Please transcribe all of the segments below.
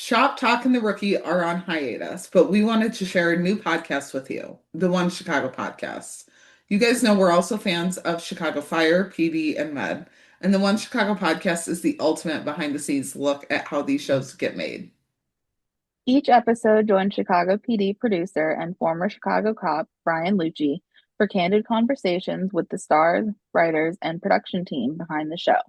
Shop Talk and the Rookie are on hiatus, but we wanted to share a new podcast with you, the One Chicago Podcast. You guys know we're also fans of Chicago Fire, PD, and Med, and the One Chicago Podcast is the ultimate behind the scenes look at how these shows get made. Each episode joined Chicago PD producer and former Chicago cop Brian Luce for candid conversations with the stars, writers, and production team behind the show.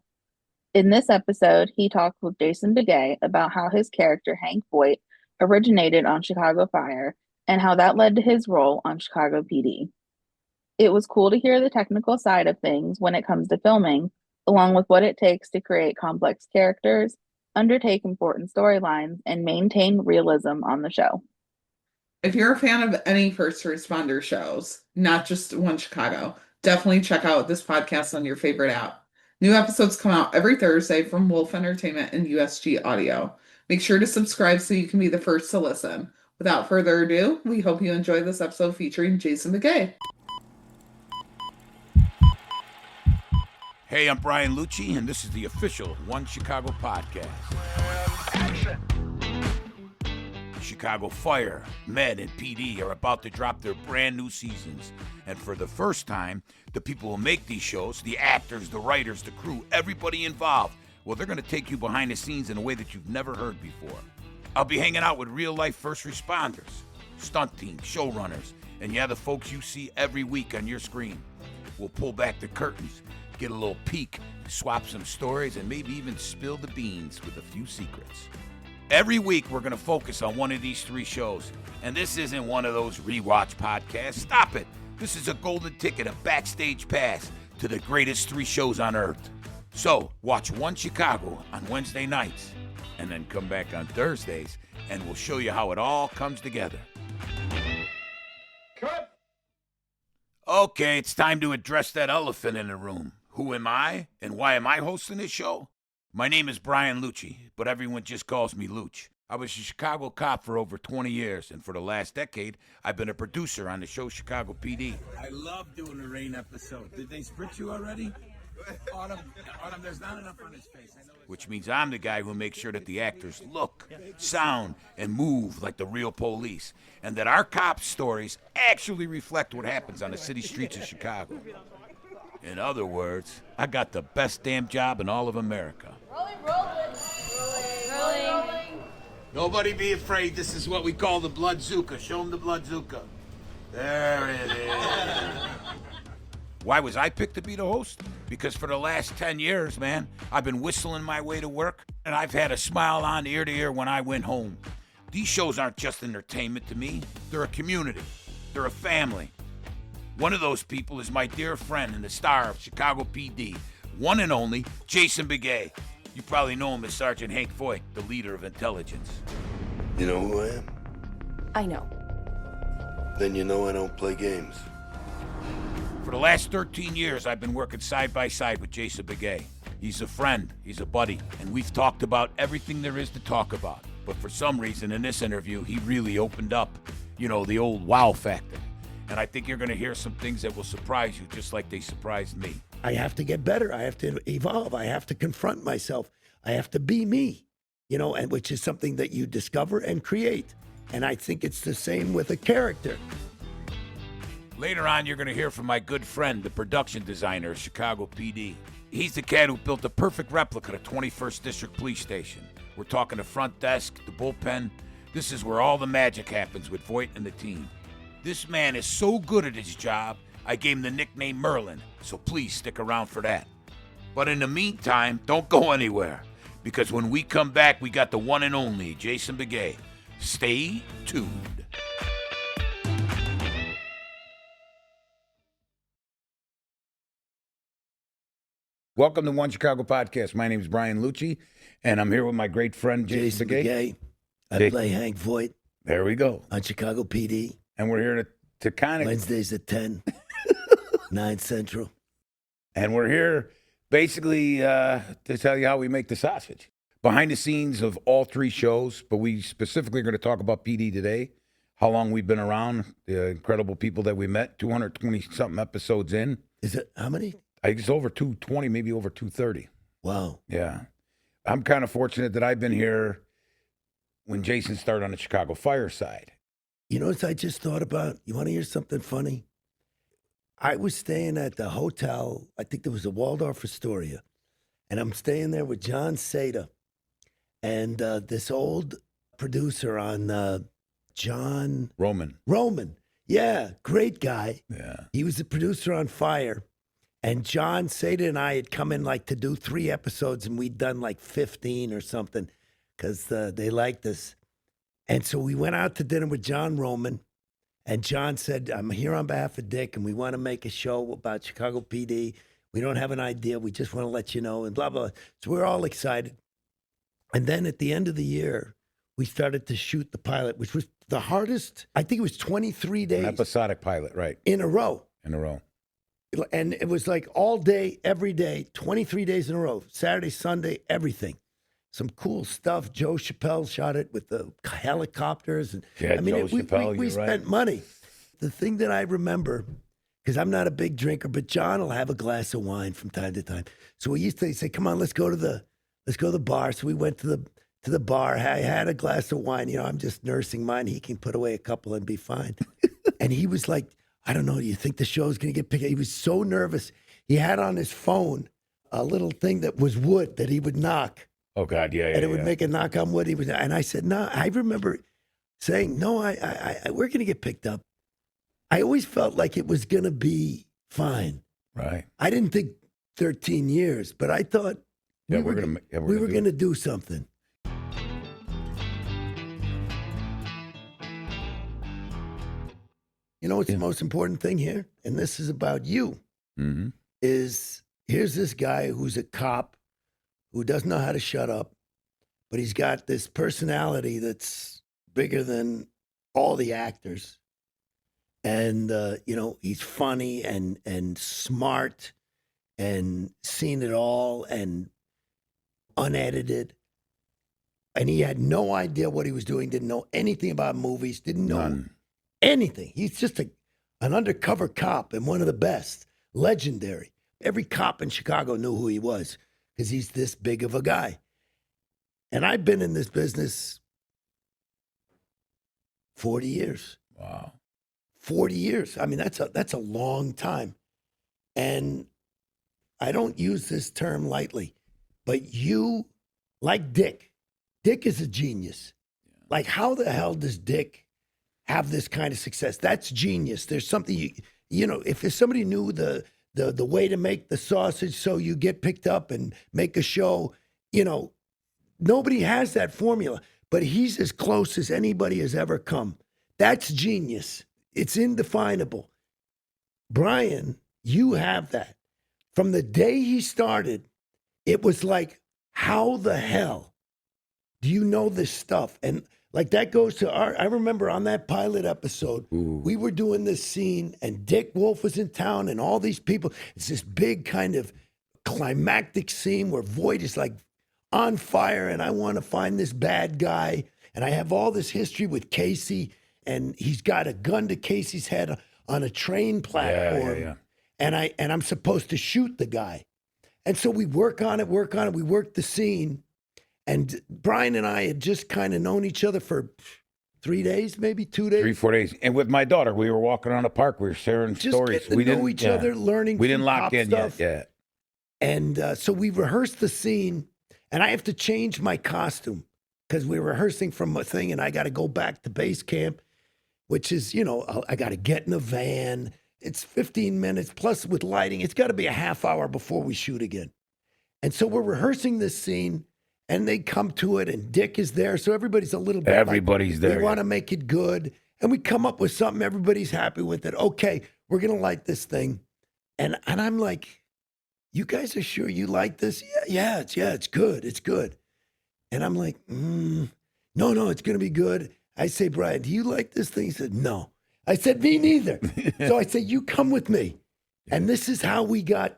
In this episode, he talked with Jason Beghe about how his character Hank Voight originated on Chicago Fire and how that led to his role on Chicago PD. It was cool to hear the technical side of things when it comes to filming, along with what it takes to create complex characters, undertake important storylines, and maintain realism on the show. If you're a fan of any first responder shows, not just One Chicago, definitely check out this podcast on your favorite app. New episodes come out every Thursday from Wolf Entertainment and USG Audio. Make sure to subscribe so you can be the first to listen. Without further ado, we hope you enjoy this episode featuring Jason Beghe. Hey, I'm Brian Luce, and this is the official One Chicago Podcast. Chicago Fire, Med, and PD are about to drop their brand new seasons. And for the first time, the people who make these shows, the actors, the writers, the crew, everybody involved, well, they're going to take you behind the scenes in a way that you've never heard before. I'll be hanging out with real-life first responders, stunt teams, showrunners, and the folks you see every week on your screen. We'll pull back the curtains, get a little peek, swap some stories, and maybe even spill the beans with a few secrets. Every week, we're going to focus on one of these three shows. And this isn't one of those rewatch podcasts. Stop it. This is a golden ticket, a backstage pass to the greatest three shows on earth. So, watch One Chicago on Wednesday nights, and then come back on Thursdays, and we'll show you how it all comes together. Cut! Okay, it's time to address that elephant in the room. Who am I, and why am I hosting this show? My name is Brian Luce, but everyone just calls me Luch. I was a Chicago cop for over 20 years, and for the last decade, I've been a producer on the show Chicago PD. I love doing the rain episode. Did they sprit you already? Autumn, there's not enough on his face. I know. Which means I'm the guy who makes sure that the actors look, sound, and move like the real police, and that our cops' stories actually reflect what happens on the city streets of Chicago. In other words, I got the best damn job in all of America. Rolling. Nobody be afraid. This is what we call the blood zuka. Show them the blood zuka. There it is. Why was I picked to be the host? Because for the last 10 years, man, I've been whistling my way to work, and I've had a smile on ear to ear when I went home. These shows aren't just entertainment to me. They're a community. They're a family. One of those people is my dear friend and the star of Chicago P.D., one and only Jason Beghe. You probably know him as Sergeant Hank Voight, the leader of intelligence. You know who I am? I know. Then you know I don't play games. For the last 13 years, I've been working side by side with Jason Beghe. He's a friend, he's a buddy, and we've talked about everything there is to talk about. But for some reason, in this interview, he really opened up, the old wow factor. And I think you're going to hear some things that will surprise you, just like they surprised me. I have to get better. I have to evolve. I have to confront myself. I have to be me, and which is something that you discover and create. And I think it's the same with a character. Later on, you're going to hear from my good friend, the production designer of Chicago PD. He's the cat who built the perfect replica of the 21st District Police Station. We're talking the front desk, the bullpen. This is where all the magic happens with Voight and the team. This man is so good at his job, I gave him the nickname Merlin, so please stick around for that. But in the meantime, don't go anywhere, because when we come back, we got the one and only Jason Beghe. Stay tuned. Welcome to One Chicago Podcast. My name is Brian Luce, and I'm here with my great friend Jason Beghe. I play Hank Voight There we go. on Chicago PD. And we're here to kind of... Wednesdays at 10, 9 Central. And we're here basically to tell you how we make the sausage. Behind the scenes of all three shows, but we specifically are going to talk about PD today, how long we've been around, the incredible people that we met, 220-something episodes in. Is it how many? I think it's over 220, maybe over 230. Wow. Yeah. I'm kind of fortunate that I've been here when Jason started on the Chicago Fire side. You know what I just thought about? You want to hear something funny? I was staying at the hotel, I think there was a Waldorf Astoria, and I'm staying there with John Seda and this old producer on John Roman. Yeah, great guy. Yeah. He was the producer on Fire. And John Seda and I had come in like to do 3 episodes, and we'd done like 15 or something because they liked us. And so we went out to dinner with John Roman, and John said, I'm here on behalf of Dick, and we want to make a show about Chicago PD. We don't have an idea. We just want to let you know, and blah, blah. So we're all excited. And then at the end of the year, we started to shoot the pilot, which was the hardest. I think it was 23 days. An episodic pilot, right. In a row. In a row. And it was like all day, every day, 23 days in a row, Saturday, Sunday, everything. Some cool stuff. Joe Chappelle shot it with the helicopters. And Yeah, I mean, Joe Chappelle, we you're spent right. money. The thing that I remember, because I'm not a big drinker, but John will have a glass of wine from time to time. So we used to say, come on, let's go to the bar. So we went to the bar. I had a glass of wine. You know, I'm just nursing mine. He can put away a couple and be fine. And he was like, I don't know, do you think the show's going to get picked up? He was so nervous. He had on his phone a little thing that was wood that he would knock. Oh, God, yeah. And it would make a knock on wood. And I said, no, I remember saying, no, we're going to get picked up. I always felt like it was going to be fine. Right. I didn't think 13 years, but I thought Yeah, we were going to do something. You know what's the most important thing here? And this is about you. Mm-hmm. Is here's this guy who's a cop who doesn't know how to shut up, but he's got this personality that's bigger than all the actors. And, you know, he's funny and smart and seen it all and unedited. And he had no idea what he was doing, didn't know anything about movies, didn't know anything. He's just an undercover cop and one of the best, legendary. Every cop in Chicago knew who he was because he's this big of a guy. And I've been in this business 40 years. Wow. 40 years. I mean, that's a long time. And I don't use this term lightly, but you, like Dick is a genius. Like, how the hell does Dick have this kind of success? That's genius. There's something, you know, if somebody knew the way to make the sausage so you get picked up and make a show, you know, nobody has that formula, but he's as close as anybody has ever come. That's genius. It's indefinable. Brian, you have that. From the day he started, it was like, how the hell do you know this stuff? And like that goes to I remember on that pilot episode, we were doing this scene and Dick Wolf was in town and all these people. It's this big kind of climactic scene where Voight is like on fire and I want to find this bad guy. And I have all this history with Casey and he's got a gun to Casey's head on a train platform. Yeah. And I'm supposed to shoot the guy. And so we work on it. We work the scene. And Brian and I had just kind of known each other for 3 days, maybe 2 days. 3-4 days. And with my daughter, we were walking around the park. We were sharing Just stories. getting to know each other, learning. We didn't some lock cop in stuff. yet. And so we rehearsed the scene, and I have to change my costume because we're rehearsing from a thing, and I got to go back to base camp, which is, you know, I got to get in a van. It's 15 minutes, plus with lighting, it's got to be a half hour before we shoot again. And so we're rehearsing this scene, and they come to it, and Dick is there, so everybody's a little bit Everybody's there. We want to make it good, and we come up with something, everybody's happy with it. Okay, we're going to like this thing. And I'm like, you guys are sure you like this? Yeah, it's good. It's good. And I'm like, no, it's going to be good. I say, Brian, do you like this thing? He said, no. I said, me neither. So I said, you come with me. And this is how we got,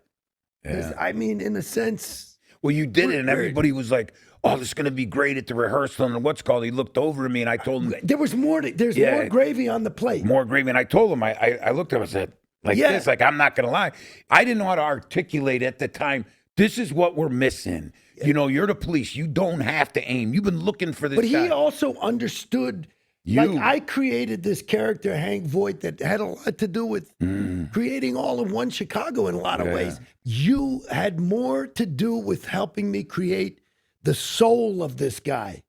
I mean, in a sense. Well, you did it, and everybody was like, oh, this is going to be great at the rehearsal. And what's called, he looked over at me, and I told him. There's more gravy on the plate. More gravy. And I told him, I looked at him and said, this, like, I'm not going to lie. I didn't know how to articulate at the time, this is what we're missing. You know, you're the police. You don't have to aim. You've been looking for this But guy. he also understood. Like I created this character, Hank Voight, that had a lot to do with creating all of One Chicago in a lot of ways. You had more to do with helping me create the soul of this guy.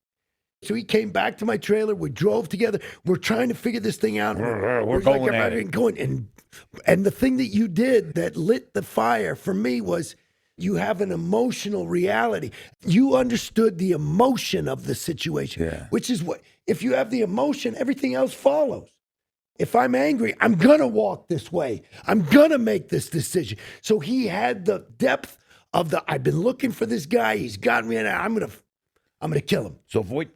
So he came back to my trailer. We drove together. We're trying to figure this thing out. We're going at it. And the thing that you did that lit the fire for me was you have an emotional reality. You understood the emotion of the situation, which is what, if you have the emotion, everything else follows. If I'm angry, I'm going to walk this way. I'm going to make this decision. So he had the depth of I've been looking for this guy. He's got me, and I'm going to kill him. So Voight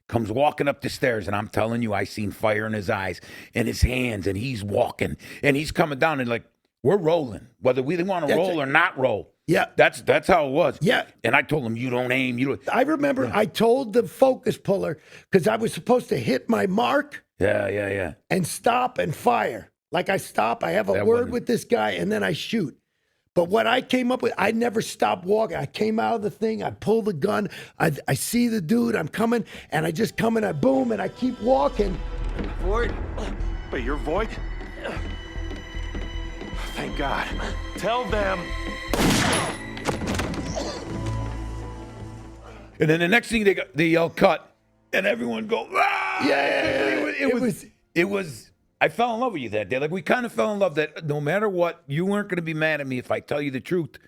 comes walking up the stairs, and I'm telling you, I seen fire in his eyes and his hands, and he's walking, and he's coming down, and like, we're rolling, whether we want to roll or not roll. Yeah. That's how it was. Yeah. And I told him, you don't aim. You don't. I remember I told the focus puller, because I was supposed to hit my mark. Yeah. And stop and fire. Like I stop, I have a word with this guy, and then I shoot. But what I came up with, I never stopped walking. I came out of the thing, I pull the gun, I see the dude, I'm coming, and I just come and I boom, and I keep walking. Voight? But you're Voight? Thank God. Tell them. And then the next thing they yell cut, and everyone go, ah! Yeah. It was. I fell in love with you that day. Like, we kind of fell in love that no matter what, you weren't going to be mad at me if I tell you the truth.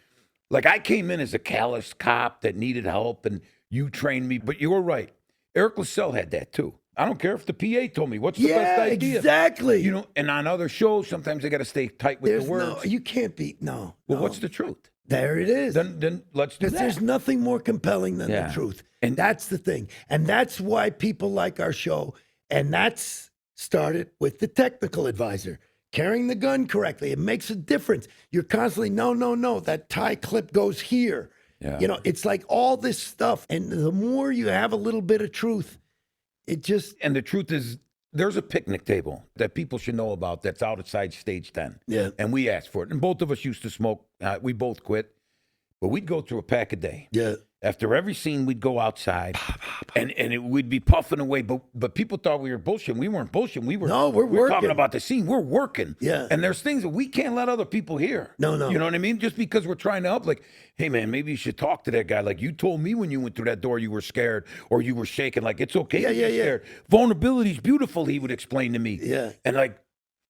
Like, I came in as a callous cop that needed help, and you trained me. But you were right. Eric LaSalle had that, too. I don't care if the PA told me, what's the best idea? Exactly. You know, and on other shows, sometimes they got to stay tight with the words. You can't be, Well, no. what's the truth? There it is. Then let's do that. There's nothing more compelling than the truth. And that's the thing. And that's why people like our show. And that's started with the technical advisor. Carrying the gun correctly. It makes a difference. You're constantly, no, that tie clip goes here. Yeah. You know, it's like all this stuff. And the more you have a little bit of truth, it just... And the truth is, there's a picnic table that people should know about that's outside Stage 10. Yeah. And we asked for it. And both of us used to smoke. We both quit. But we'd go through a pack a day. Yeah. After every scene, we'd go outside, and we'd be puffing away. But people thought we were bullshitting. We weren't bullshitting. We're we're working. talking about the scene. We're working. Yeah. And there's things that we can't let other people hear. No. You know what I mean? Just because we're trying to help. Like, hey, man, maybe you should talk to that guy. Like, you told me when you went through that door you were scared or you were shaking. Like, it's okay to be scared. Vulnerability's beautiful, he would explain to me. Yeah. And, like,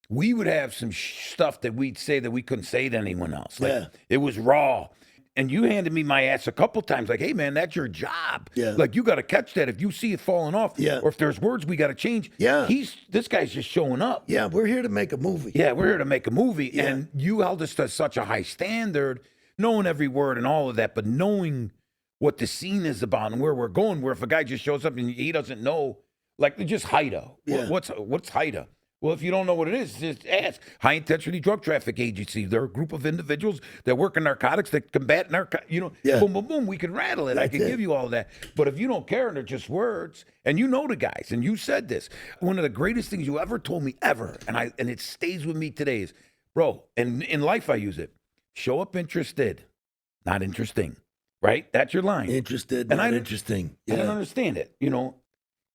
we would have some stuff that we'd say that we couldn't say to anyone else. Like, it was raw. And you handed me my ass a couple times, like, hey, man, that's your job. Yeah. Like, you got to catch that if you see it falling off. Yeah. Or if there's words we got to change. Yeah. This guy's just showing up. Yeah, we're here to make a movie. Yeah, we're here to make a movie. Yeah. And you held us to such a high standard, knowing every word and all of that, but knowing what the scene is about and where we're going, where if a guy just shows up and he doesn't know, like, just HIDA. Yeah. What's HIDA? Well, if you don't know what it is, just ask. High Intensity Drug Traffic Agency. They're a group of individuals that work in narcotics, that combat narcotics. You know, boom, boom, boom. We can rattle it. I can give you all of that. But if you don't care and they're just words, and you know the guys, and you said this, one of the greatest things you ever told me ever, and it stays with me today is, bro, and in life I use it, show up interested, not interesting, right? That's your line. Interested, and not interesting. I didn't understand it, you know.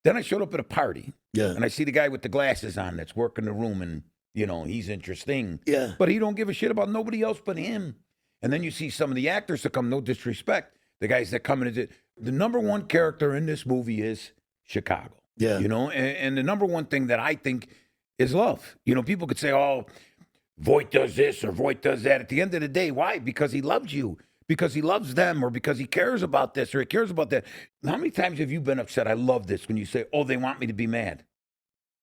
Then I showed up at a party. Yeah. And I see the guy with the glasses on that's working the room, and, you know, he's interesting. Yeah. But he don't give a shit about nobody else but him. And then you see some of the actors that come, no disrespect, the guys that come in. The number one character in this movie is Chicago. Yeah. You know, and the number one thing that I think is love. You know, people could say, oh, Voight does this or Voight does that. At the end of the day, why? Because he loves you. Because he loves them, or because he cares about this, or he cares about that. How many times have you been upset? I love this when you say, oh, they want me to be mad.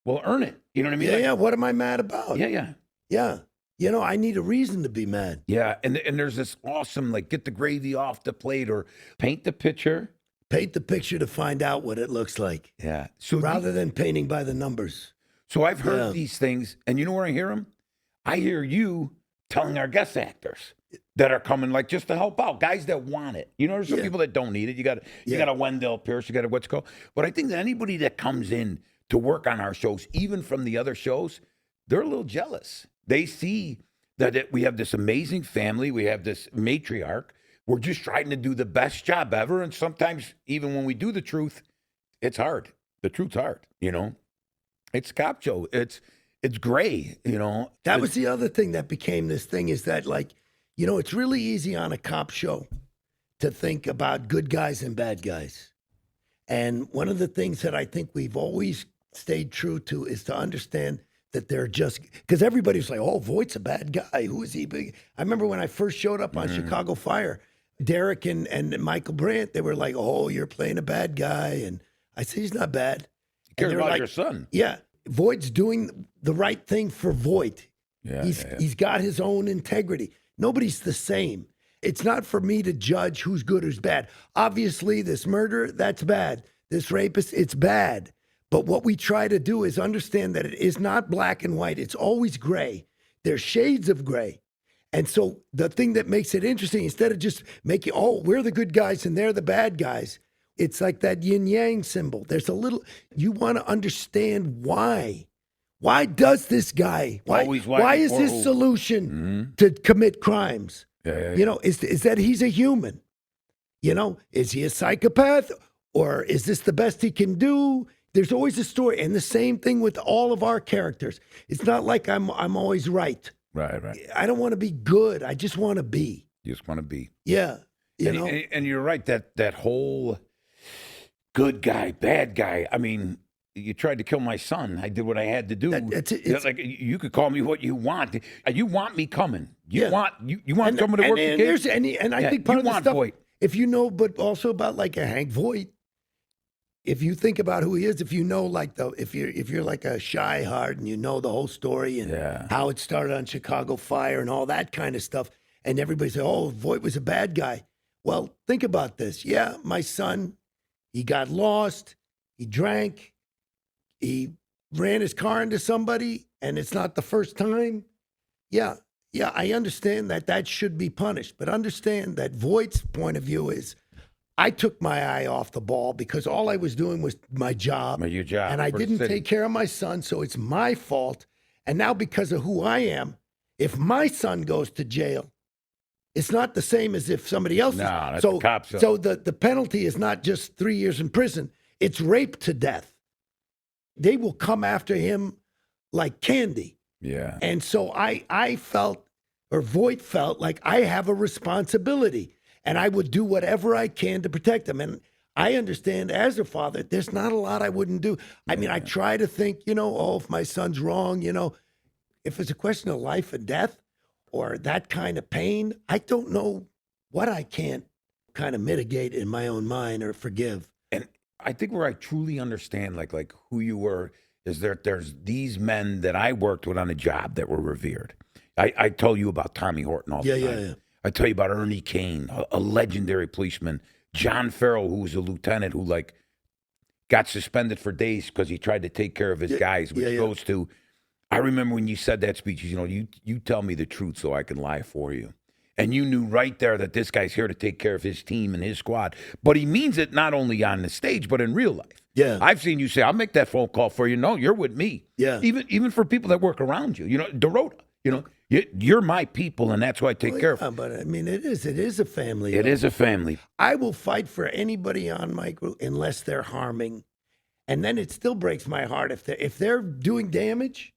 Well, earn it. You know what I mean? Yeah, what am I mad about? Yeah. You know, I need a reason to be mad. Yeah, and there's this awesome, like, get the gravy off the plate or paint the picture. Paint the picture to find out what it looks like. Yeah. So rather than painting by the numbers. So I've heard these things, and you know where I hear them? I hear you telling our guest actors that are coming, like, just to help out, guys that want it. You know, there's some people that don't need it. You got a Wendell Pierce, you got a what's called. But I think that anybody that comes in to work on our shows, even from the other shows, they're a little jealous. They see that we have this amazing family, we have this matriarch, we're just trying to do the best job ever. And sometimes, even when we do the truth, it's hard. The truth's hard, you know. It's a cop show. It's gray, you know. That was the other thing that became this thing is that, like, you know, it's really easy on a cop show to think about good guys and bad guys. And one of the things that I think we've always stayed true to is to understand that they're just, because everybody's like, oh, Voight's a bad guy. Who is he? I remember when I first showed up on Chicago Fire, Derek and Michael Brandt, they were like, oh, you're playing a bad guy. And I said, he's not bad. You care about like, your son. Yeah. Voight's doing the right thing for Voight. Yeah, He's got his own integrity. Nobody's the same. It's not for me to judge who's good, who's bad. Obviously, this murder, that's bad. This rapist, it's bad. But what we try to do is understand that it is not black and white. It's always gray. There's shades of gray. And so the thing that makes it interesting, instead of just making, oh, we're the good guys and they're the bad guys, it's like that yin yang symbol. There's a little, you want to understand why. Why does this guy, why is his solution to commit crimes? You know, is that he's a human? You know, is he a psychopath or is this the best he can do? There's always a story. And the same thing with all of our characters. It's not like I'm always right. Right. I don't want to be good. I just want to be. You just want to be. Yeah. You know? And you're right, that whole good guy, bad guy. I mean, you tried to kill my son. I did what I had to do. Like, you could call me what you want. You want me coming. You want coming to work the case. And I think part of the stuff, Voight. If you know, but also about like a Hank Voight, if you think about who he is, if you know, like if you're like a shy heart and you know the whole story and how it started on Chicago Fire and all that kind of stuff, and everybody say, oh, Voight was a bad guy. Well, think about this. Yeah, my son, he got lost, he drank, he ran his car into somebody, and it's not the first time. Yeah, I understand that should be punished, but understand that Voight's point of view is, I took my eye off the ball because all I was doing was my job. Your job. And I didn't take care of my son, so it's my fault. And now because of who I am, if my son goes to jail, it's not the same as if somebody else that's a cop show. So the penalty is not just 3 years in prison. It's rape to death. They will come after him like candy. Yeah. And so I felt, or Voight felt, like I have a responsibility. And I would do whatever I can to protect them. And I understand as a father, there's not a lot I wouldn't do. I mean, I try to think, you know, oh, if my son's wrong, you know, if it's a question of life and death or that kind of pain, I don't know what I can't kind of mitigate in my own mind or forgive. And I think where I truly understand, like who you were, is there's these men that I worked with on a job that were revered. I told you about Tommy Horton all the time. Yeah. I tell you about Ernie Kane, a legendary policeman. John Farrell, who was a lieutenant who, like, got suspended for days because he tried to take care of his guys, which goes to, I remember when you said that speech, you know, you tell me the truth so I can lie for you. And you knew right there that this guy's here to take care of his team and his squad. But he means it not only on the stage, but in real life. Yeah. I've seen you say, I'll make that phone call for you. No, you're with me. Yeah. Even for people that work around you. You know, Dorota, you know. You're my people, and that's why I take care of. But I mean, it is a family. It is a family. I will fight for anybody on my group unless they're harming, and then it still breaks my heart if they're doing damage.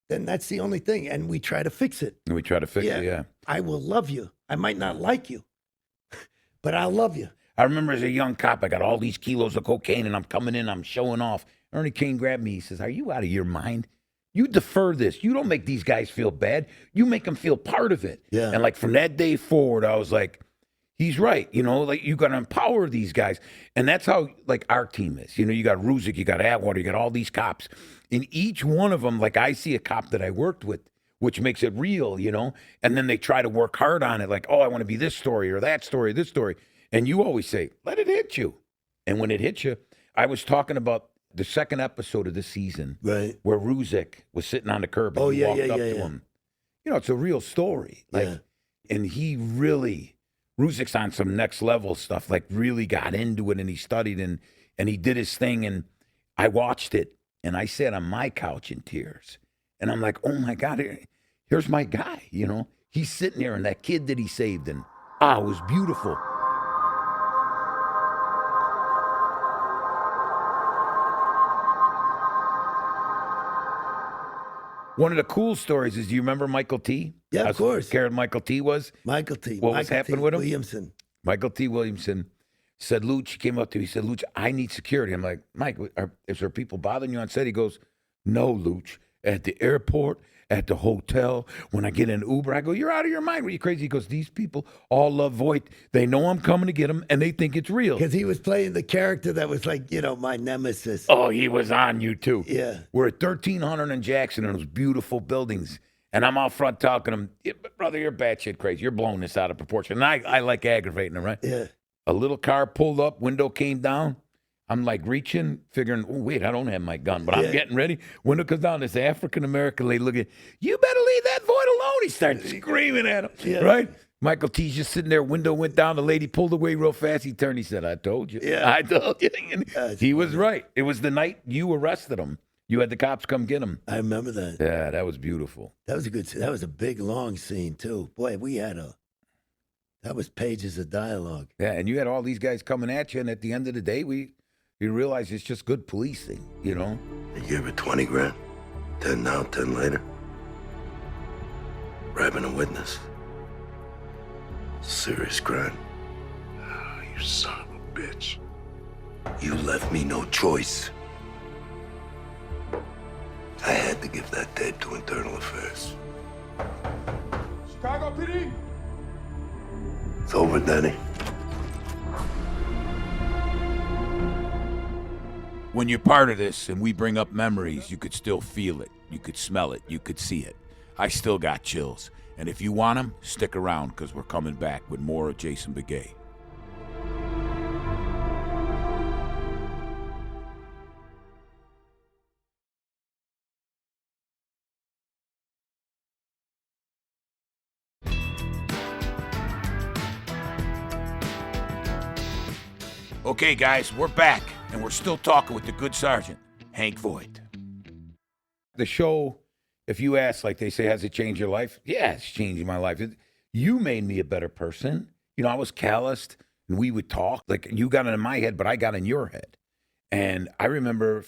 Then that's the only thing, and we try to fix it. And we try to fix it. Yeah. I will love you. I might not like you, but I'll love you. I remember as a young cop, I got all these kilos of cocaine, and I'm coming in, I'm showing off. Ernie King grabbed me. He says, "Are you out of your mind? You defer this. You don't make these guys feel bad. You make them feel part of it." Yeah. And like from that day forward, I was like, he's right. You know, like you got to empower these guys. And that's how like our team is. You know, you got Ruzick, you got Atwater, you got all these cops. And each one of them, like I see a cop that I worked with, which makes it real, you know. And then they try to work hard on it. Like, oh, I want to be this story or that story, this story. And you always say, let it hit you. And when it hits you, I was talking about the second episode of the season, right, where Ruzick was sitting on the curb and he walked up to him. You know, it's a real story. Like, and he really, Ruzick's on some next level stuff, like really got into it and he studied and he did his thing. And I watched it and I sat on my couch in tears. And I'm like, oh my God, here's my guy, you know. He's sitting there and that kid that he saved and Ah, it was beautiful. One of the cool stories is, do you remember Michael T? Yeah, of How course. scared Michael T was? Michael T. What was happening with him? Williamson. Michael T. Williamson said, Luch, he came up to me, he said, Luch, I need security. I'm like, Mike, is there people bothering you on set? He goes, no, Luch. At the airport, at the hotel, when I get in an Uber, I go, you're out of your mind. Were you crazy? He goes, these people all love Voight. They know I'm coming to get them, and they think it's real. Because he was playing the character that was like, my nemesis. Oh, he was on you, too. Yeah. We're at 1300 in Jackson in those beautiful buildings. And I'm out front talking to him, yeah, brother, you're batshit crazy. You're blowing this out of proportion. And I like aggravating him, right? Yeah. A little car pulled up, window came down. I'm like reaching, figuring, oh, wait, I don't have my gun, but I'm getting ready. Window comes down. This African-American lady looking, you better leave that Voight alone. He starts screaming at him, right? Michael T's just sitting there. Window went down. The lady pulled away real fast. He turned. He said, I told you. Yeah. I told you. And he was right. It was the night you arrested him. You had the cops come get him. I remember that. Yeah, that was beautiful. That was a good scene. That was a big, long scene, too. Boy, that was pages of dialogue. Yeah, and you had all these guys coming at you, and at the end of the day, you realize it's just good policing, you know? You gave her 20 grand. 10 now, 10 later. Bribing a witness. Serious crime. Oh, you son of a bitch. You left me no choice. I had to give that tape to Internal Affairs. Chicago PD! It's over, Danny. When you're part of this and we bring up memories, you could still feel it. You could smell it. You could see it. I still got chills. And if you want them, stick around because we're coming back with more of Jason Beghe. Okay, guys, we're back, and we're still talking with the good Sergeant, Hank Voight. The show, if you ask, like they say, has it changed your life? Yeah, it's changing my life. You made me a better person. You know, I was calloused, and we would talk. Like, you got in my head, but I got in your head. And I remember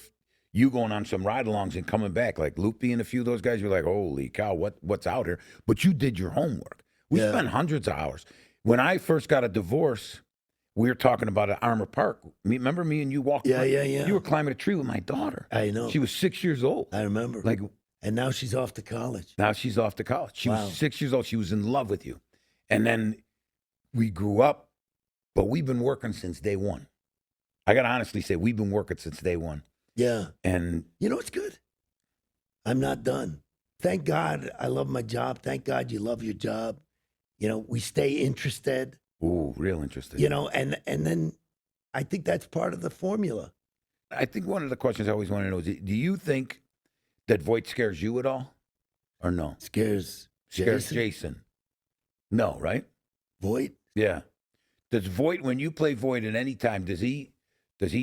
you going on some ride-alongs and coming back, like Loopy and a few of those guys, you're like, holy cow, what's out here? But you did your homework. We spent hundreds of hours. When I first got a divorce, we were talking about at Armour Park. Remember me and you walked? Yeah. You were climbing a tree with my daughter. I know. She was 6 years old. I remember. And now she's off to college. Now she's off to college. She was 6 years old. She was in love with you. And then we grew up, but we've been working since day one. I got to honestly say, we've been working since day one. Yeah. And you know, it's good. I'm not done. Thank God I love my job. Thank God you love your job. You know, we stay interested. Ooh, real interesting. You know, and then I think that's part of the formula. I think one of the questions I always want to know is, do you think that Voight scares you at all? Or no? Scares Jason. No, right? Voight? Yeah. Does Voight, when you play Voight at any time, does he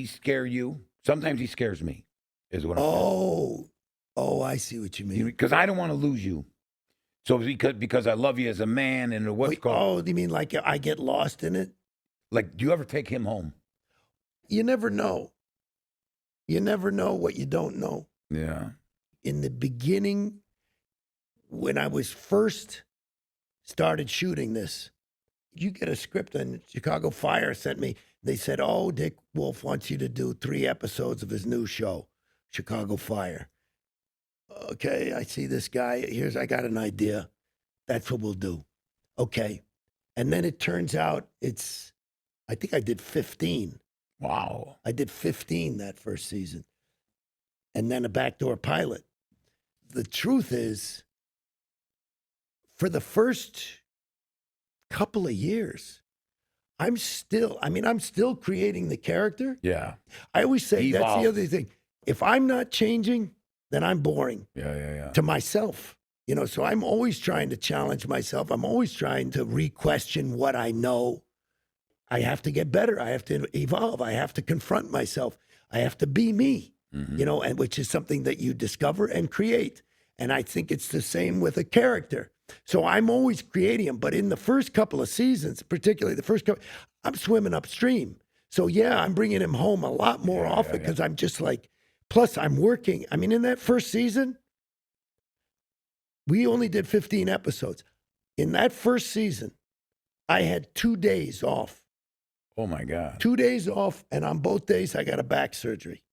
scare you? Sometimes he scares me, is what I'm saying. Oh, I see what you mean. Because I don't want to lose you. So because I love you as a man and what's called. Oh, do you mean like I get lost in it? Like, do you ever take him home? You never know. You never know what you don't know. Yeah. In the beginning, when I was first started shooting this, you get a script, and Chicago Fire sent me. They said, oh, Dick Wolf wants you to do 3 episodes of his new show, Chicago Fire. Okay, I see this guy. I got an idea. That's what we'll do. Okay. And then it turns out I think I did 15. Wow. I did 15 that first season. And then a backdoor pilot. The truth is, for the first couple of years, I'm still creating the character. Yeah. I always say that's Evolve. the other thing. If I'm not changing, then I'm boring. Yeah. To myself. You know, so I'm always trying to challenge myself. I'm always trying to re-question what I know. I have to get better. I have to evolve. I have to confront myself. I have to be me, you know, and which is something that you discover and create. And I think it's the same with a character. So I'm always creating them. But in the first couple of seasons, particularly the first couple, I'm swimming upstream. So yeah, I'm bringing him home a lot more often because I'm just like, plus I'm working. I mean, in that first season, we only did 15 episodes. In that first season, I had 2 days off. Oh, my God. 2 days off, and on both days, I got a back surgery.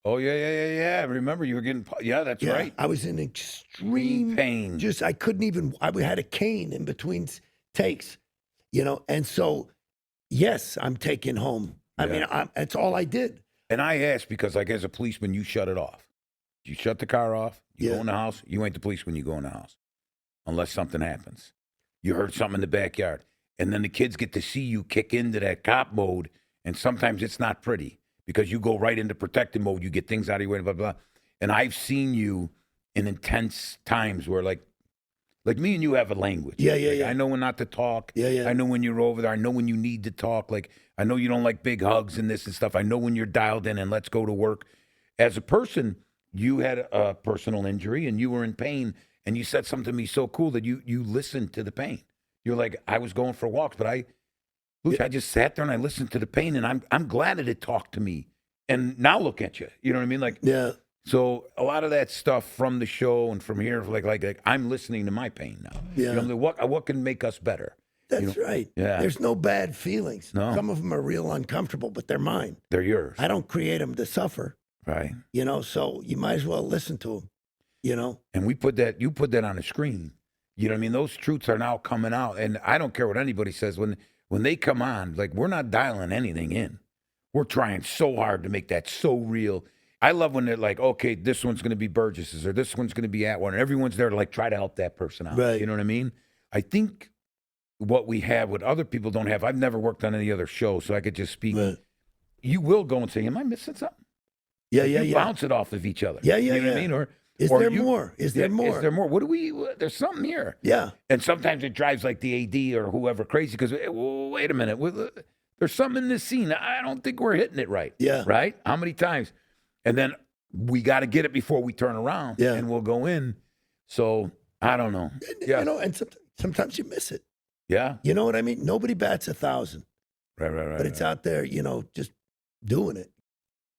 Oh, yeah. Remember, you were getting, that's right. I was in extreme pain. I couldn't even, I had a cane in between takes, and so, yes, I'm taking home. I mean, that's all I did. And I asked because, like, as a policeman, you shut it off. You shut the car off, you go in the house, you ain't the police when you go in the house, unless something happens. You heard something in the backyard. And then the kids get to see you kick into that cop mode, and sometimes it's not pretty because you go right into protective mode. You get things out of your way, blah, blah, blah. And I've seen you in intense times where, like me and you have a language. Yeah. I know when not to talk. Yeah. I know when you're over there. I know when you need to talk. Like, I know you don't like big hugs and this and stuff. I know when you're dialed in and let's go to work. As a person, you had a personal injury and you were in pain, and you said something to me so cool that you listened to the pain. You're like, I was going for walks, but I just sat there and I listened to the pain, and I'm glad that it talked to me. And now look at you. You know what I mean? Like, So a lot of that stuff from the show and from here, like I'm listening to my pain now. Yeah. You know, what can make us better? That's right. Yeah. There's no bad feelings. No. Some of them are real uncomfortable, but they're mine. They're yours. I don't create them to suffer. Right. So you might as well listen to them, And you put that on the screen. You know what I mean? Those truths are now coming out. And I don't care what anybody says. When they come on, like, we're not dialing anything in. We're trying so hard to make that so real. I love when they're like, okay, this one's going to be Burgess's or this one's going to be Atwater. And everyone's there to, like, try to help that person out. Right. You know what I mean? I think what we have, what other people don't have, I've never worked on any other show, so I could just speak. Right. You will go and say, am I missing something? Yeah. You bounce it off of each other. Yeah. You know what I mean? Is there more? Is there more? Is there more? What do we? There's something here. Yeah. And sometimes it drives like the AD or whoever crazy because wait a minute, there's something in this scene. I don't think we're hitting it right. Yeah. Right? How many times? And then we got to get it before we turn around. Yeah. And we'll go in. So I don't know. Yeah. And sometimes you miss it. Yeah. You know what I mean? Nobody bats 1,000. Right. But it's out there, just doing it.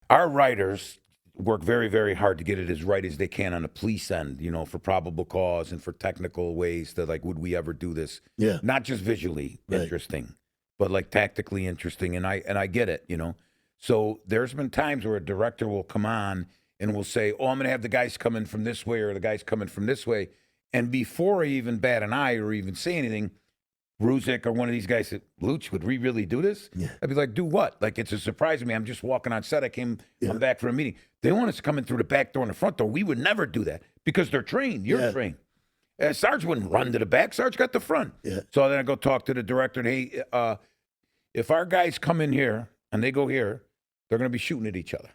Our writers work very, very hard to get it as right as they can on the police end, for probable cause and for technical ways that, like, would we ever do this? Yeah. Not just visually interesting, but like tactically interesting. And I get it, So there's been times where a director will come on and will say, oh, I'm going to have the guys coming from this way or the guys coming from this way. And before I even bat an eye or even say anything, Ruzick or one of these guys said, Luce, would we really do this? Yeah. I'd be like, do what? Like, it's a surprise to me. I'm just walking on set. I'm back for a meeting. They want us to come in through the back door and the front door. We would never do that because they're trained. You're trained. Sarge wouldn't run to the back. Sarge got the front. Yeah. So then I go talk to the director. And, hey, if our guys come in here and they go here, they're going to be shooting at each other.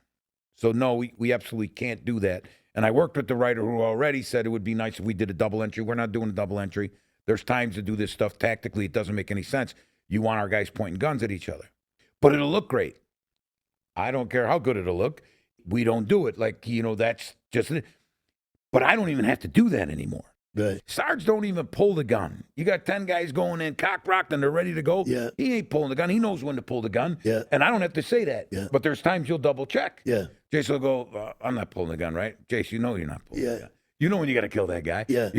So, no, we absolutely can't do that. And I worked with the writer who already said it would be nice if we did a double entry. We're not doing a double entry. There's times to do this stuff tactically. It doesn't make any sense. You want our guys pointing guns at each other. But it'll look great. I don't care how good it'll look. We don't do it. Like, that's just it. But I don't even have to do that anymore. Right. Sarge don't even pull the gun. You got 10 guys going in, cock-rocked, and they're ready to go. Yeah. He ain't pulling the gun. He knows when to pull the gun. Yeah. And I don't have to say that. Yeah. But there's times you'll double-check. Yeah. Jason will go, I'm not pulling the gun, right? Jason, you know you're not pulling the gun. You know when you got to kill that guy. Yeah.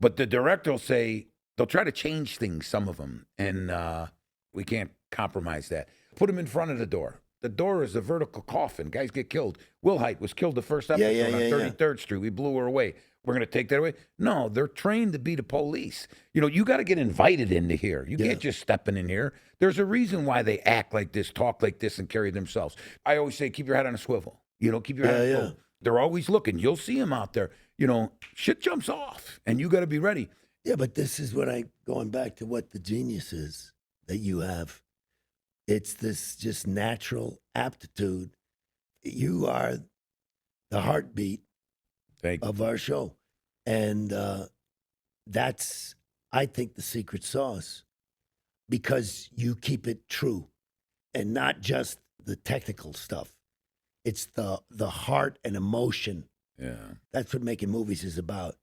But the director will say, they'll try to change things, some of them, and we can't compromise that. Put them in front of the door. The door is a vertical coffin. Guys get killed. Wilhite was killed the first episode on 33rd Street. We blew her away. We're going to take that away? No, they're trained to be the police. You got to get invited into here. You can't just step in here. There's a reason why they act like this, talk like this, and carry themselves. I always say, keep your head on a swivel. Keep your head on a swivel. They're always looking. You'll see them out there. Shit jumps off, and you got to be ready. Yeah, but this is what going back to what the genius is that you have. It's this just natural aptitude. You are the heartbeat of our show. And that's, I think, the secret sauce because you keep it true and not just the technical stuff. It's the heart and emotion. Yeah. That's what making movies is about.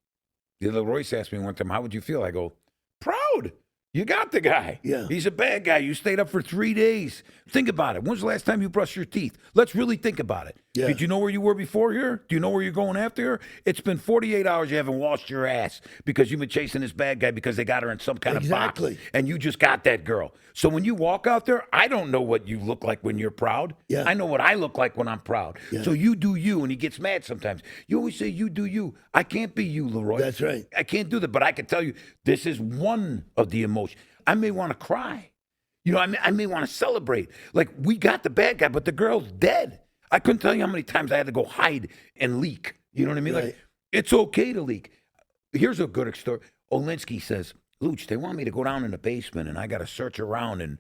Royce asked me one time, how would you feel? I go, proud. You got the guy. Yeah. He's a bad guy. You stayed up for 3 days. Think about it. When's the last time you brushed your teeth? Let's really think about it. Yeah. Did you know where you were before here? Do you know where you're going after here? It's been 48 hours you haven't washed your ass because you've been chasing this bad guy because they got her in some kind of box. And you just got that girl. So when you walk out there, I don't know what you look like when you're proud. Yeah. I know what I look like when I'm proud. Yeah. So you do you, and he gets mad sometimes. You always say you do you. I can't be you, Leroy. That's right. I can't do that, but I can tell you this is one of the emotions. I may want to cry. You know, I may want to celebrate. Like, we got the bad guy, but the girl's dead. I couldn't tell you how many times I had to go hide and leak. You know what I mean? Right. Like, it's okay to leak. Here's a good story. Olinsky says, Luch, they want me to go down in the basement, and I got to search around, and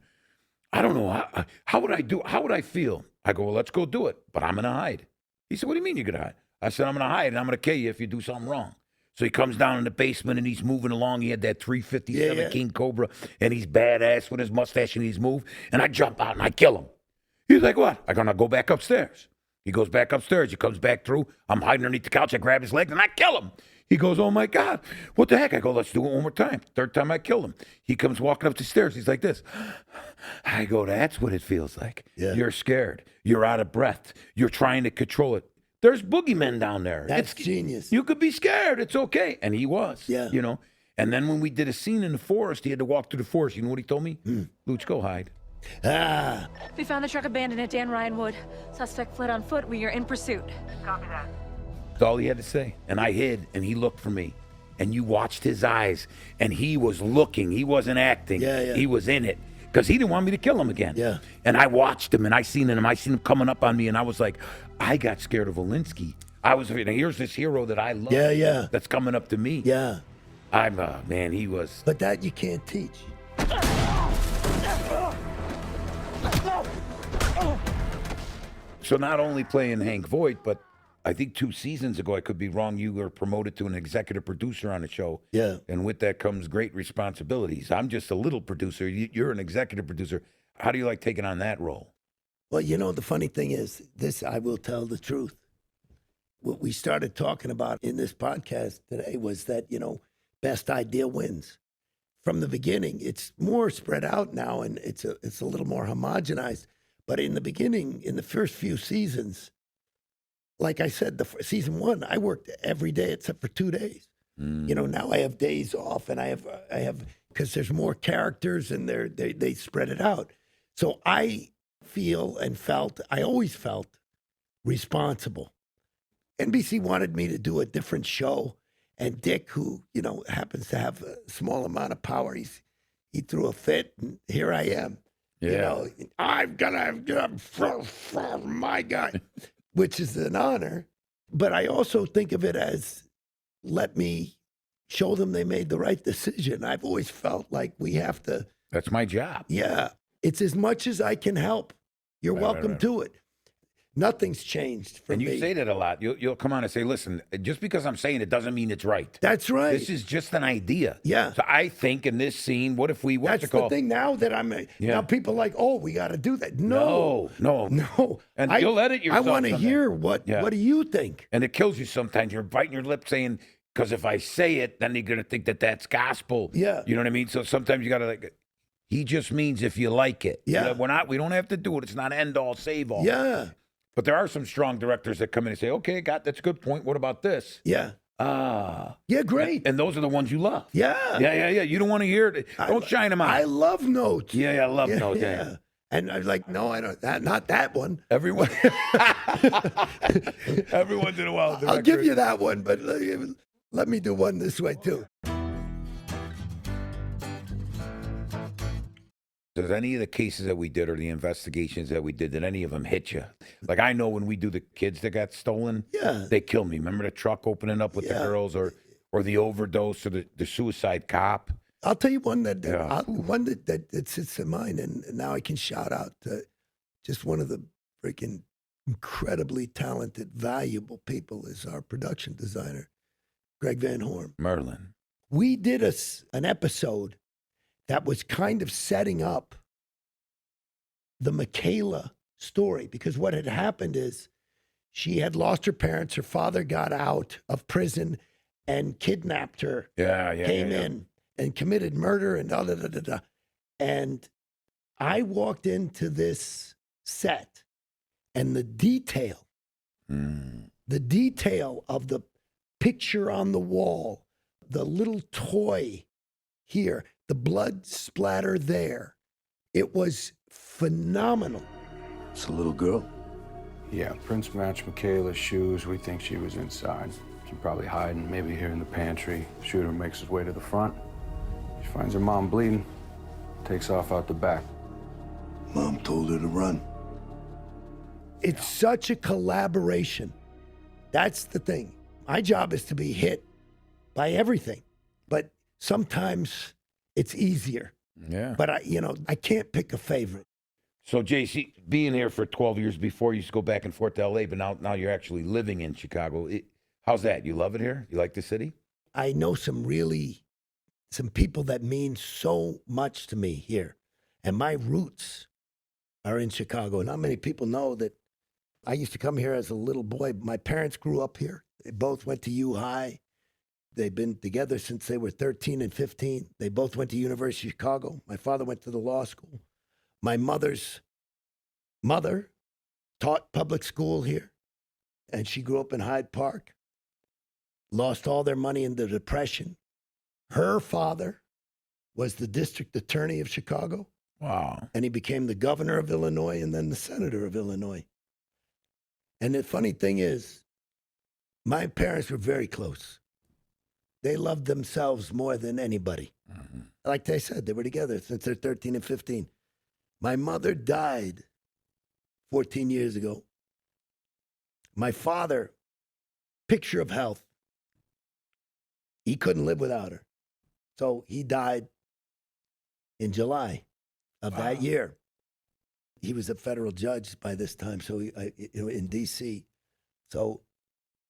I don't know. How would I do? How would I feel? I go, well, let's go do it, but I'm going to hide. He said, what do you mean you're going to hide? I said, I'm going to hide, and I'm going to kill you if you do something wrong. So he comes down in the basement, and he's moving along. He had that 357 King Cobra, and he's badass with his mustache, and he's moved. And I jump out, and I kill him. He's like, what? I'm going to go back upstairs. He goes back upstairs. He comes back through. I'm hiding underneath the couch. I grab his legs, and I kill him. He goes, oh, my God. What the heck? I go, let's do it one more time. Third time, I kill him. He comes walking up the stairs. He's like this. I go, that's what it feels like. Yeah. You're scared. You're out of breath. You're trying to control it. There's boogeymen down there. That's genius. You could be scared. It's okay. And he was. Yeah. You know. And then when we did a scene in the forest, he had to walk through the forest. You know what he told me? Luch, go hide. Ah. We found the truck abandoned at Dan Ryan Wood. Suspect fled on foot. We are in pursuit. Copy that. That's all he had to say. And I hid, and he looked for me. And you watched his eyes, and he was looking. He wasn't acting. Yeah. He was in it. Because he didn't want me to kill him again. Yeah. And I watched him, and I seen him coming up on me, and I was like, I got scared of Olinsky. Here's this hero that I love. Yeah. That's coming up to me. Yeah. Man, he was. But that you can't teach. So not only playing Hank Voight, but I think 2 seasons ago, I could be wrong, you were promoted to an executive producer on the show. Yeah. And with that comes great responsibilities. I'm just a little producer. You're an executive producer. How do you like taking on that role? Well, you know, the funny thing is, I will tell the truth. What we started talking about in this podcast today was that, you know, best idea wins. From the beginning, it's more spread out now, and it's a little more homogenized. But in the beginning, in the first few seasons, like I said, season 1, I worked every day except for 2 days. You know, now I have days off, and I have because there's more characters, and they spread it out. So I feel and felt, I always felt responsible. NBC wanted me to do a different show, and Dick, who, you know, happens to have a small amount of power, he threw a fit, and here I am. Yeah. You know, I'm gonna for my guy, which is an honor. But I also think of it as, let me show them they made the right decision. I've always felt like we have to. That's my job. Yeah. It's as much as I can help. You're welcome to it. Nothing's changed for me. And you say that a lot. You'll come on and say, listen, just because I'm saying it doesn't mean it's right. That's right. This is just an idea. Yeah. So I think in this scene, what if we, That's the thing now that now people are like, oh, we got to do that. No. And you'll edit yourself. I want to hear what do you think? And it kills you sometimes. You're biting your lip saying, because if I say it, then they're going to think that that's gospel. Yeah. You know what I mean? So sometimes you got to like, he just means if you like it. Yeah. You know, we don't have to do it. It's not end all, save all. Yeah. But there are some strong directors that come in and say, okay, that's a good point. What about this? Yeah. Yeah, great. And those are the ones you love. Yeah. Yeah. You don't want to hear it. Don't shine them out. I love notes. Yeah, I love notes. Yeah. And I was like, no, I don't. Not that one. Everyone. Everyone did a well. I'll give you that one, but let me do one this way too. Does any of the cases that we did or the investigations that we did any of them hit you? Like, I know when we do the kids that got stolen, they kill me. Remember the truck opening up with the girls, or the overdose, or the suicide cop? I'll tell you one that sits in mind, and now I can shout out just one of the freaking incredibly talented, valuable people is our production designer, Greg Van Horn. Merlin. We did an episode that was kind of setting up the Michaela story, because what had happened is she had lost her parents. Her father got out of prison, and kidnapped her. Came In and committed murder and da. And I walked into this set, and the detail of the picture on the wall, the little toy here, the blood splatter there, it was phenomenal. It's a little girl. Yeah, prints match Michaela's shoes. We think she was inside. She's probably hiding, maybe here in the pantry. Shooter makes his way to the front. She finds her mom bleeding, takes off out the back. Mom told her to run. It's such a collaboration. That's the thing. My job is to be hit by everything, but sometimes it's easier. Yeah. But I can't pick a favorite. So, JC, being here for 12 years before, you used to go back and forth to L.A., but now you're actually living in Chicago. How's that? You love it here? You like the city? I know some people that mean so much to me here. And my roots are in Chicago. Not many people know that I used to come here as a little boy. My parents grew up here. They both went to U High. They've been together since they were 13 and 15. They both went to University of Chicago. My father went to the law school. My mother's mother taught public school here, and she grew up in Hyde Park. Lost all their money in the Depression. Her father was the district attorney of Chicago. Wow. And he became the governor of Illinois and then the senator of Illinois. And the funny thing is, my parents were very close. They loved themselves more than anybody. Mm-hmm. Like they said, they were together since they're 13 and 15. My mother died 14 years ago. My father, picture of health. He couldn't live without her. So he died in July of that year. He was a federal judge by this time, so in D.C. So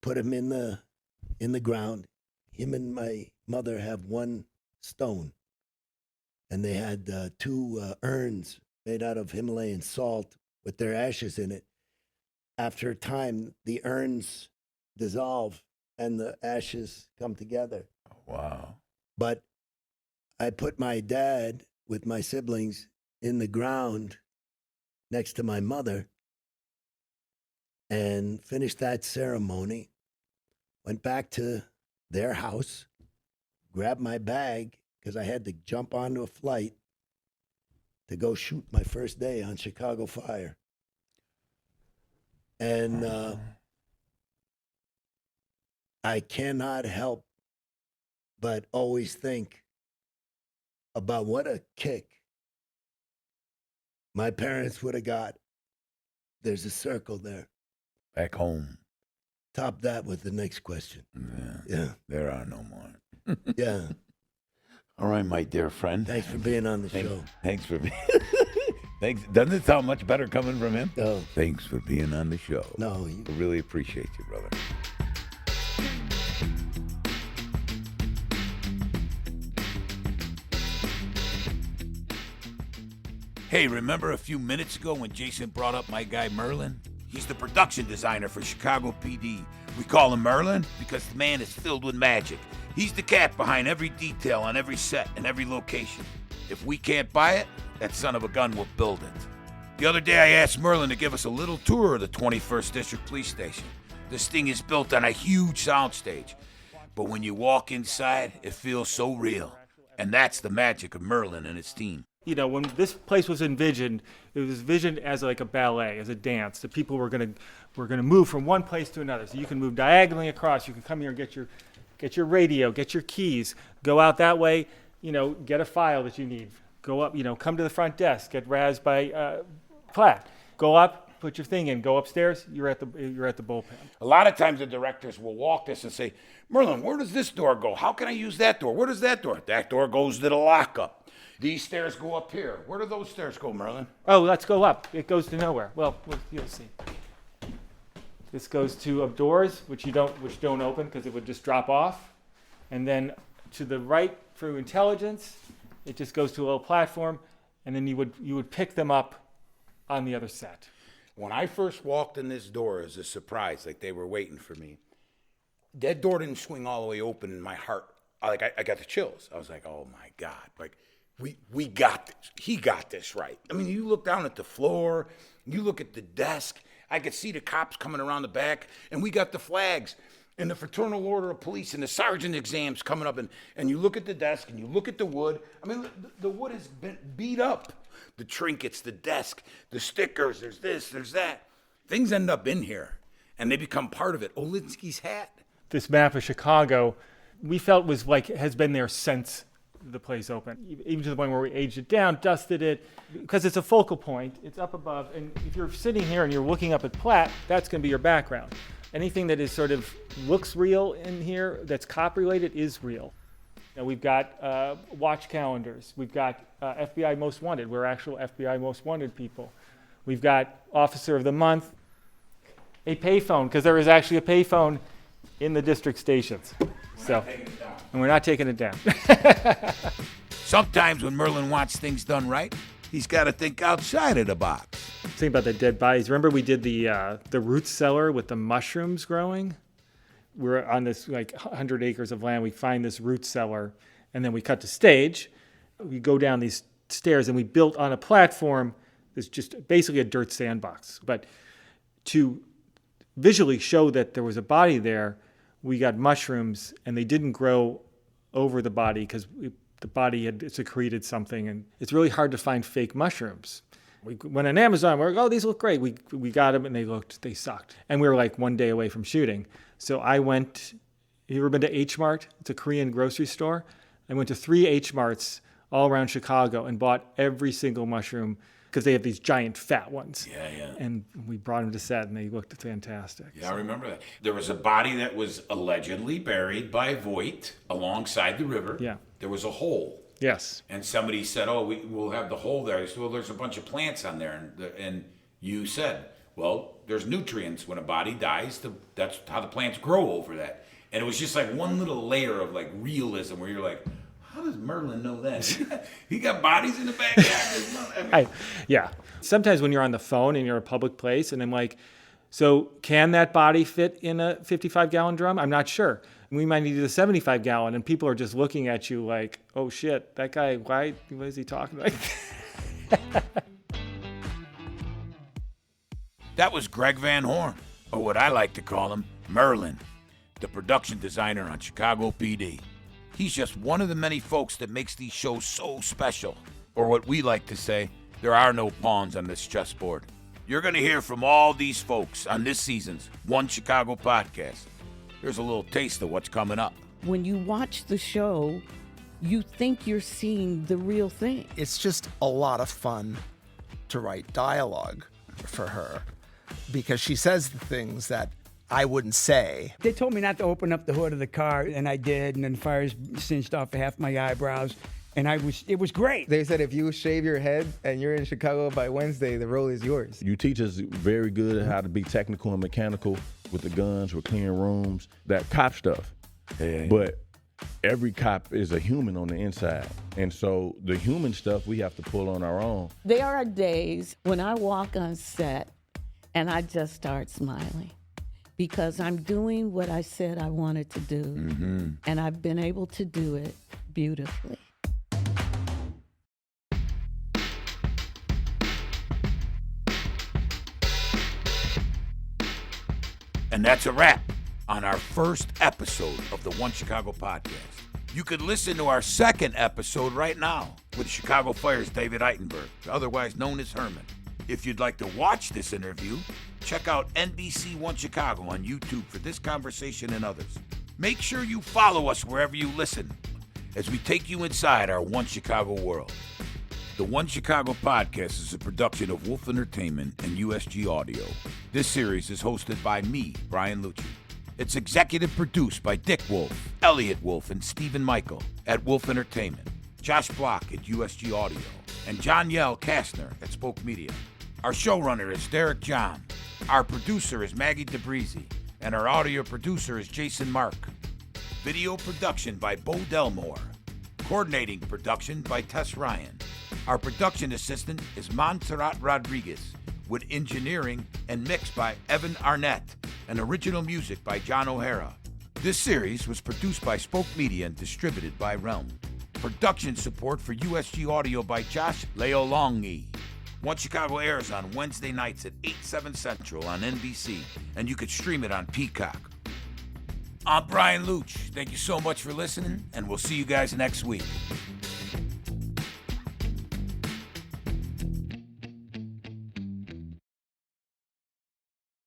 put him in the ground. Him and my mother have one stone. And they had two urns made out of Himalayan salt with their ashes in it. After a time, the urns dissolve and the ashes come together. Wow. But I put my dad with my siblings in the ground next to my mother and finished that ceremony, went back to their house, grabbed my bag because I had to jump onto a flight to go shoot my first day on Chicago Fire. And I cannot help but always think about what a kick my parents would have got. There's a circle there. Back home. Top that with the next question. Yeah. There are no more. Yeah. All right, my dear friend. Thanks for being on the show. Thanks for being. Thanks. Doesn't it sound much better coming from him? No. Thanks for being on the show. No. I really appreciate you, brother. Hey, remember a few minutes ago when Jason brought up my guy Merlin? He's the production designer for Chicago P.D. We call him Merlin because the man is filled with magic. He's the cat behind every detail on every set and every location. If we can't buy it, that son of a gun will build it. The other day I asked Merlin to give us a little tour of the 21st District Police Station. This thing is built on a huge soundstage. But when you walk inside, it feels so real. And that's the magic of Merlin and his team. You know, when this place was envisioned, it was envisioned as like a ballet, as a dance. The people were gonna move from one place to another. So you can move diagonally across. You can come here and get your radio, get your keys, go out that way. You know, get a file that you need. Go up. You know, come to the front desk, get razzed by Platt. Go up, put your thing in. Go upstairs. You're at the bullpen. A lot of times the directors will walk this and say, Merlin, where does this door go? How can I use that door? Where does that door? That door goes to the lockup. These stairs go up here. Where do those stairs go, Merlin? Oh, let's go up. It goes to nowhere. Well, you'll see. This goes to up doors, which don't open because it would just drop off, and then to the right through intelligence, it just goes to a little platform, and then you would pick them up on the other set. When I first walked in this door as a surprise, like they were waiting for me, that door didn't swing all the way open in my heart. I got the chills. I was like, oh my God. Like, we got this. He got this right. I mean, you look down at the floor, you look at the desk. I could see the cops coming around the back, and we got the flags and the Fraternal Order of Police and the sergeant exams coming up. And you look at the desk and you look at the wood. I mean, the wood has been beat up. The trinkets, the desk, the stickers, there's this, there's that. Things end up in here, and they become part of it. Olinsky's hat. This map of Chicago, we felt was like, has been there since the place opened, even to the point where we aged it down, dusted it, because it's a focal point. It's up above, and if you're sitting here and you're looking up at Platt, that's going to be your background. Anything that is sort of looks real in here that's cop related is real. You know, we've got watch calendars. We've got FBI Most Wanted. We're actual FBI Most Wanted people. We've got Officer of the Month. A payphone, because there is actually a payphone in the district stations. And we're not taking it down. Sometimes when Merlin wants things done right, he's got to think outside of the box. Think about the dead bodies. Remember we did the root cellar with the mushrooms growing? We're on this like 100 acres of land. We find this root cellar, and then we cut to stage. We go down these stairs, and we built on a platform that's just basically a dirt sandbox. But to visually show that there was a body there, we got mushrooms, and they didn't grow over the body because the body had secreted something, and it's really hard to find fake mushrooms. We went on Amazon, we're like, oh, these look great. We got them, and they sucked. And we were like one day away from shooting. So I went, you ever been to H Mart? It's a Korean grocery store. I went to 3 H Marts all around Chicago and bought every single mushroom because they have these giant fat ones. Yeah. And we brought them to set, and they looked fantastic. Yeah, I remember that. There was a body that was allegedly buried by Voight alongside the river. Yeah. There was a hole. Yes. And somebody said, oh, we'll have the hole there. I said, well, there's a bunch of plants on there. And you said, well, there's nutrients. When a body dies, that's how the plants grow over that. And it was just like one little layer of like realism where you're like, how does Merlin know that? He got bodies in the backyard. Yeah. Sometimes when you're on the phone and you're in a public place, and I'm like, so can that body fit in a 55-gallon drum? I'm not sure. We might need a 75-gallon, and people are just looking at you like, oh shit, that guy, what is he talking like? That was Greg Van Horn, or what I like to call him, Merlin, the production designer on Chicago PD. He's just one of the many folks that makes these shows so special. Or what we like to say, there are no pawns on this chessboard. You're going to hear from all these folks on this season's One Chicago podcast. Here's a little taste of what's coming up. When you watch the show, you think you're seeing the real thing. It's just a lot of fun to write dialogue for her because she says the things that I wouldn't say. They told me not to open up the hood of the car, and I did, and then fires singed off half my eyebrows, and it was great. They said if you shave your head and you're in Chicago by Wednesday, the role is yours. You teach us very good at how to be technical and mechanical with the guns, with clean rooms, that cop stuff. Yeah. But every cop is a human on the inside, and so the human stuff we have to pull on our own. There are days when I walk on set and I just start smiling, because I'm doing what I said I wanted to do, and I've been able to do it beautifully. And that's a wrap on our first episode of the One Chicago podcast. You could listen to our second episode right now with Chicago Fire's David Eitenberg, otherwise known as Herman. If you'd like to watch this interview, check out NBC One Chicago on YouTube for this conversation and others. Make sure you follow us wherever you listen as we take you inside our One Chicago world. The One Chicago podcast is a production of Wolf Entertainment and USG Audio. This series is hosted by me, Brian Luce. It's executive produced by Dick Wolf, Elliot Wolf, and Stephen Michael at Wolf Entertainment, Josh Block at USG Audio, and John Yell Kastner at Spoke Media. Our showrunner is Derek John. Our producer is Maggie DeBreezy, and our audio producer is Jason Mark. Video production by Bo Delmore. Coordinating production by Tess Ryan. Our production assistant is Montserrat Rodriguez, with engineering and mix by Evan Arnett, and original music by John O'Hara. This series was produced by Spoke Media and distributed by Realm. Production support for USG Audio by Josh Leolongi. One Chicago airs on Wednesday nights at 8, 7 Central on NBC, and you could stream it on Peacock. I'm Brian Luce. Thank you so much for listening, and we'll see you guys next week.